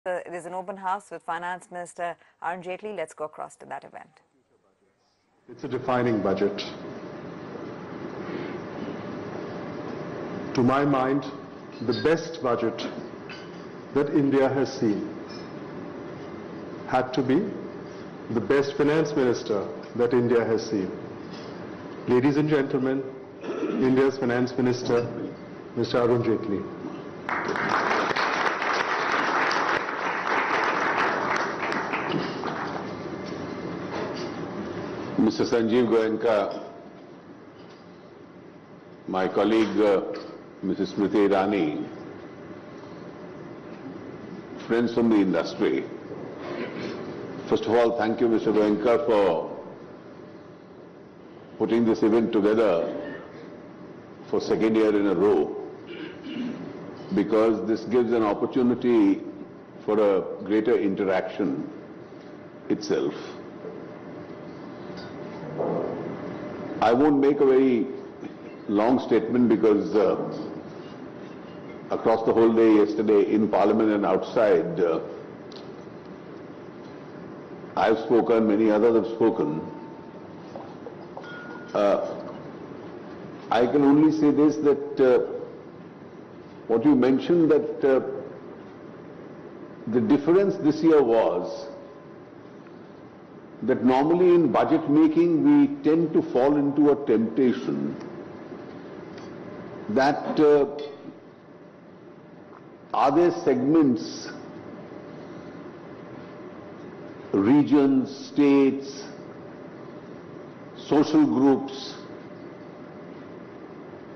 It is an open house with Finance Minister Arun Jaitley. Let's go across to that event. It's a defining budget. To my mind, the best budget that India has seen had to be the best finance minister that India has seen. Ladies and gentlemen, India's finance minister, Mr. Arun Jaitley. Mr. Sanjeev Goenka, my colleague Mrs. Smriti Irani, friends from the industry. First of all, thank you, Mr. Goenka, for putting this event together for second year in a row, because this gives an opportunity for a greater interaction itself. I won't make a very long statement because across the whole day yesterday in Parliament and outside, I've spoken, many others have spoken. I can only say this, that what you mentioned, that the difference this year was that normally in budget making we tend to fall into a temptation that are there segments, regions, states, social groups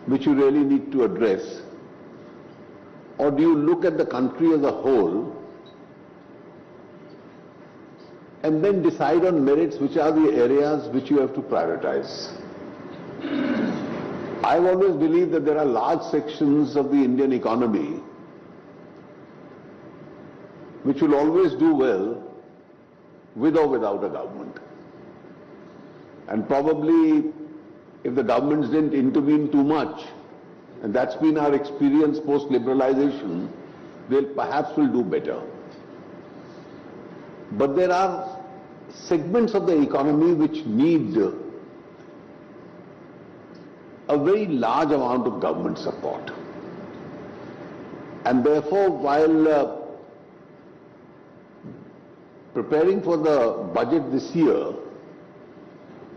which you really need to address, or do you look at the country as a whole and then decide on merits which are the areas which you have to prioritize? I've always believed that there are large sections of the Indian economy which will always do well with or without a government. And probably if the governments didn't intervene too much, and that's been our experience post-liberalization, they'll perhaps will do better. But there are segments of the economy which need a very large amount of government support. And therefore, while preparing for the budget this year,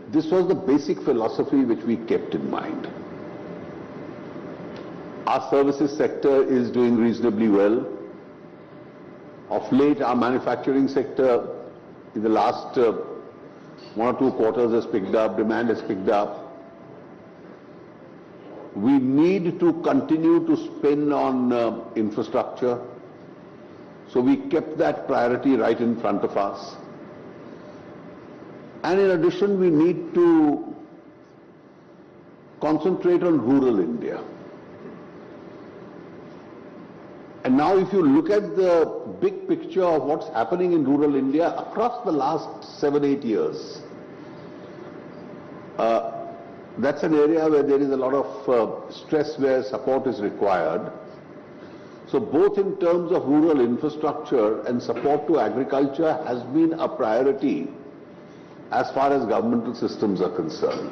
this was the basic philosophy which we kept in mind. Our services sector is doing reasonably well. Of late, our manufacturing sector in the last 1 or 2 quarters has picked up, demand has picked up. We need to continue to spend on infrastructure. So we kept that priority right in front of us. And in addition, we need to concentrate on rural India. And now if you look at the big picture of what's happening in rural India across the last 7-8 years, that's an area where there is a lot of stress, where support is required. So both in terms of rural infrastructure and support to agriculture has been a priority as far as governmental systems are concerned.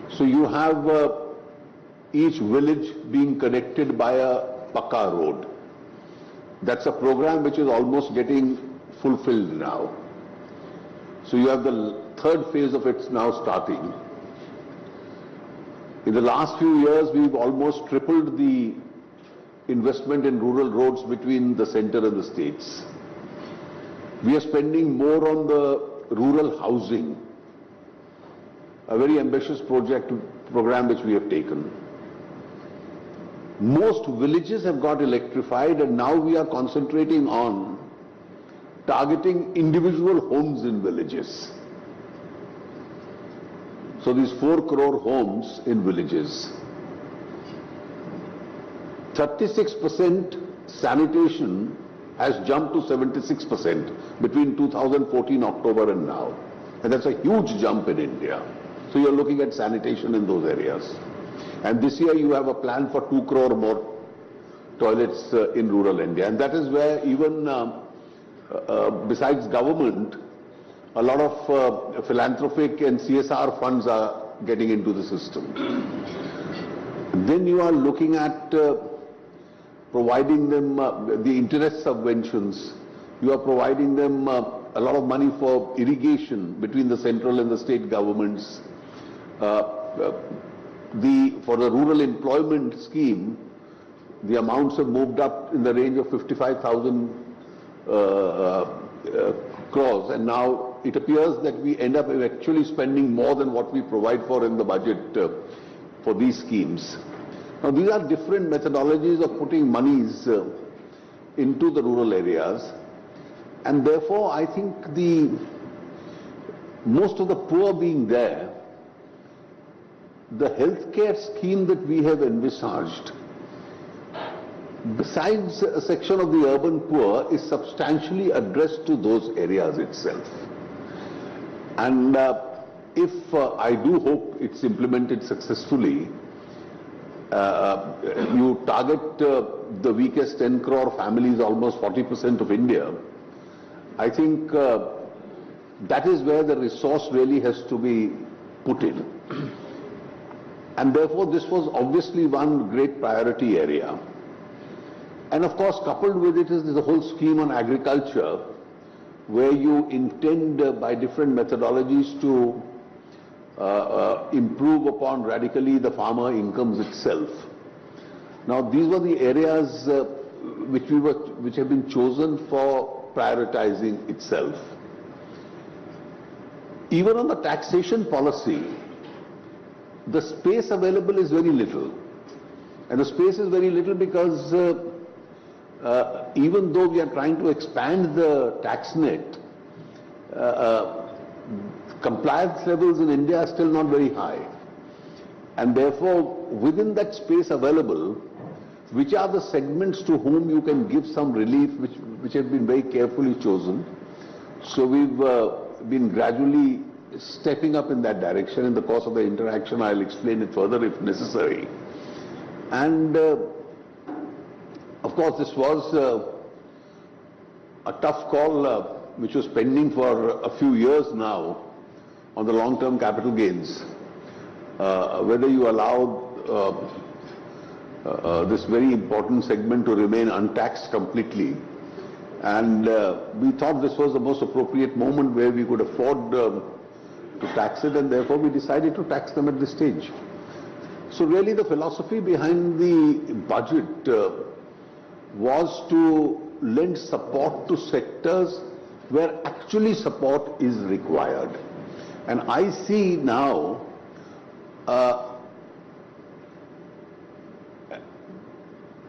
So you have each village being connected by a Pakka road. That's a program which is almost getting fulfilled now. So you have the 3rd phase of it now starting. In the last few years, we've almost tripled the investment in rural roads between the centre and the states. We are spending more on the rural housing, a very ambitious program which we have taken. Most villages have got electrified, and now we are concentrating on targeting individual homes in villages. So these 4 crore homes in villages. 36% sanitation has jumped to 76% between 2014 October and now. And that's a huge jump in India. So you're looking at sanitation in those areas. And this year you have a plan for 2 crore more toilets in rural India. And that is where even besides government, a lot of philanthropic and CSR funds are getting into the system. Then you are looking at providing them the interest subventions. You are providing them a lot of money for irrigation between the central and the state governments. For the rural employment scheme, the amounts have moved up in the range of 55,000 crores, and now it appears that we end up actually spending more than what we provide for in the budget for these schemes. Now these are different methodologies of putting monies into the rural areas, and therefore I think most of the poor being there, the healthcare scheme that we have envisaged, besides a section of the urban poor, is substantially addressed to those areas itself. And if I do hope it's implemented successfully, you target the weakest 10 crore families, almost 40% of India. I think that is where the resource really has to be put in. And therefore this was obviously one great priority area. And of course, coupled with it is the whole scheme on agriculture, where you intend by different methodologies to improve upon radically the farmer incomes itself. Now these were the areas which have been chosen for prioritizing itself. Even on the taxation policy, the space available is very little. And the space is very little because even though we are trying to expand the tax net, compliance levels in India are still not very high. And therefore, within that space available, which are the segments to whom you can give some relief, which have been very carefully chosen. So we've been gradually stepping up in that direction. In the course of the interaction, I'll explain it further if necessary. And of course, this was a tough call which was pending for a few years now on the long-term capital gains. Whether you allow this very important segment to remain untaxed completely. And we thought this was the most appropriate moment where we could afford to tax it, and therefore we decided to tax them at this stage. So really the philosophy behind the budget was to lend support to sectors where actually support is required. And I see now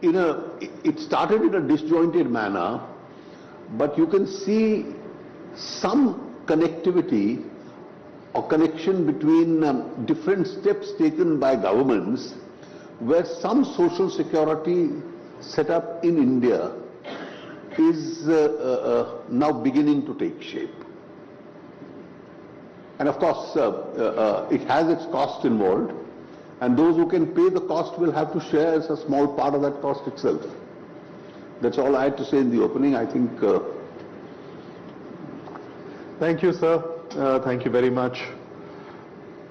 it started in a disjointed manner, but you can see some connectivity or connection between different steps taken by governments, where some social security set up in India is now beginning to take shape. And of course, it has its cost involved, and those who can pay the cost will have to share as a small part of that cost itself. That's all I had to say in the opening. I think. Thank you, sir. Thank you very much.